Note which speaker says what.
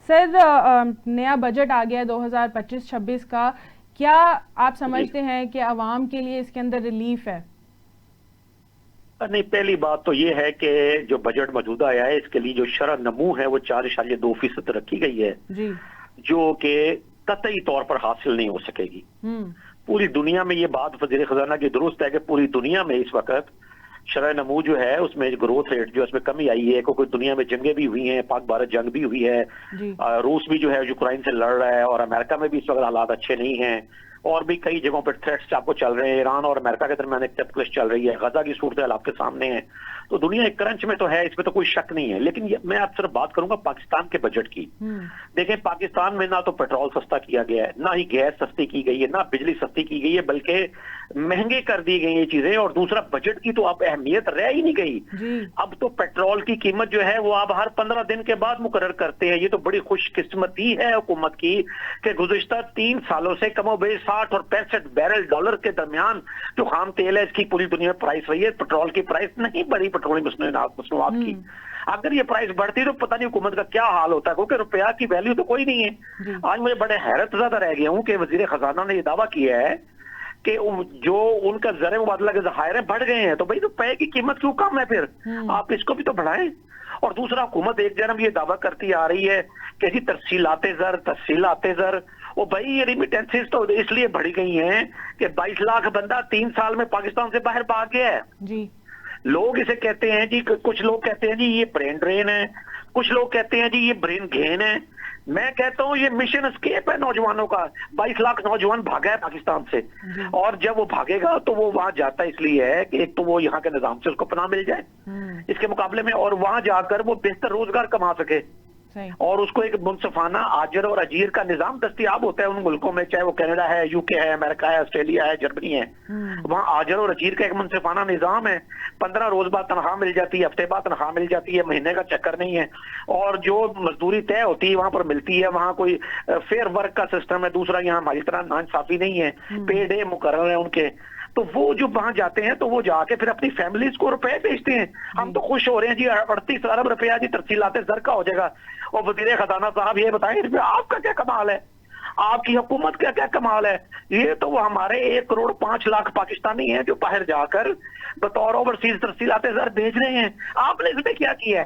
Speaker 1: Sir, नया budget आ गया 2025-26 का। क्या आप
Speaker 2: जी।
Speaker 1: समझते हैं कि आवाम के लिए इसके अंदर रिलीफ है?
Speaker 2: नहीं, पहली बात तो ये है कि जो बजट मौजूदा आया है इसके लिए जो शरह नमू है वो 4.2% रखी गई है,
Speaker 1: जी।
Speaker 2: जो कि कतई तौर पर हासिल नहीं हो सकेगी।
Speaker 1: हम्म।
Speaker 2: पूरी दुनिया में ये बात वजीर खजाना की दुरुस्त है कि पूरी दुनिया में इस वक्त शरह नमू जो है उसमें ग्रोथ रेट जो उसमें कमी आई है, क्योंकि दुनिया में जंगें भी हुई हैं, पाक भारत जंग भी हुई है।
Speaker 1: जी।
Speaker 2: रूस भी जो है यूक्रेन से लड़ रहा है, और अमेरिका में भी इस वक्त हालात अच्छे नहीं हैं। और भी कई जगहों पर थ्रेट्स आपको चल रहे हैं, ईरान और अमेरिका के दरमियान एक तफ्तीश चल रही है, गजा की सूरत आपके सामने है। तो दुनिया एक क्रंच में तो है, इसमें तो कोई शक नहीं है। लेकिन मैं आप सिर्फ बात करूंगा पाकिस्तान के बजट की।
Speaker 1: हम्म।
Speaker 2: देखें, पाकिस्तान में ना तो पेट्रोल सस्ता किया गया है, ना ही गैस सस्ती की गई है, ना बिजली सस्ती की गई है, बल्कि महंगे कर दी गई ये चीजें। और दूसरा, बजट की तो अब अहमियत रह ही नहीं गई।
Speaker 1: जी।
Speaker 2: अब तो पेट्रोल की कीमत जो है वो अब हर 15 दिन के बाद मुकर्रर करते हैं। ये तो बड़ी खुशकिस्मती है हुकूमत की कि गुज़िश्ता 3 सालों से कमोबेश 60 और 65 बैरल डॉलर के दरमियान जो खाम तेल है इसकी पूरी दुनिया में प्राइस रही है। पेट्रोल की प्राइस नहीं बढ़ी, पेट्रोलियम मसनूआत की।
Speaker 1: हम्म।
Speaker 2: अगर ये प्राइस बढ़ती तो पता नहीं हुकूमत का क्या हाल होता है, क्योंकि रुपया की वैल्यू तो कोई नहीं है।
Speaker 1: जी।
Speaker 2: आज मुझे बड़े हैरत ज्यादा रह गया हूं कि वजीर खजाना ने यह दावा किया है कि जो उनका ज़र मुबादला के ज़खायर बढ़ गए हैं, तो भाई रुपए की कीमत क्यों कम है फिर?
Speaker 1: हम्म।
Speaker 2: आप इसको भी तो बढ़ाएं। और दूसरा, हुकूमत एक जन्म ये दावा करती आ रही है कि जी तफसीलाते ज़र। वो भाई ये रिमिटेंसेस तो इसलिए बढ़ गई हैं कि 22 लाख बंदा 3 साल में पाकिस्तान से बाहर भाग गया है।
Speaker 1: जी।
Speaker 2: लोग इसे कहते हैं जी, कुछ लोग कहते हैं जी ये ब्रेन ड्रेन है, कुछ लोग कहते हैं जी ये ब्रेन गेन है। मैं कहता हूं ये मिशन एस्केप है नौजवानों का। 22 लाख नौजवान भागा है पाकिस्तान से।
Speaker 1: जी।
Speaker 2: और जब वो भागेगा तो वो वहां जाता इसलिए है कि एक तो वो यहाँ के निजाम से उसको पनाह मिल जाए
Speaker 1: हम्म।
Speaker 2: इसके मुकाबले में, और वहां जाकर वो बेहतर रोजगार कमा सके,
Speaker 1: सही।
Speaker 2: और उसको एक मुनसफाना आजर और अजीर का निजाम दस्तियाब होता है उन मुल्कों में, चाहे वो कनाडा है, यूके है, अमेरिका है, ऑस्ट्रेलिया है, जर्मनी है।
Speaker 1: हम्म।
Speaker 2: वहां आजर और अजीर का एक मुनसफाना निजाम है। 15 रोज बाद तनख्वाह मिल जाती है, हफ्ते बाद तनख्वाह मिल जाती है, महीने का चक्कर नहीं है। और जो मजदूरी तय होती है वहां पर मिलती है, वहां कोई फेयर वर्क का सिस्टम है। दूसरा, यहाँ हमारी तरह नाइंसाफी नहीं है,
Speaker 1: हम्म।
Speaker 2: पे डे मुकर्रर है उनके। तो वो जो वहां जाते हैं तो वो जाके फिर अपनी फैमिलीज को रुपए भेजते हैं। हम
Speaker 1: जी।
Speaker 2: तो खुश हो रहे हैं जी, 38 अरब रुपया जी तरसीलाते ज़र का हो जाएगा। और वजीर खजाना साहब ये बताएं इसमें आपका क्या कमाल है, आपकी हुकूमत का क्या कमाल है? ये तो वो हमारे 1 करोड़ 5 लाख पाकिस्तानी हैं जो बाहर जाकर बतौर ओवरसीज तरसीलाते ज़र भेज रहे हैं। आपने इसमें क्या किया है?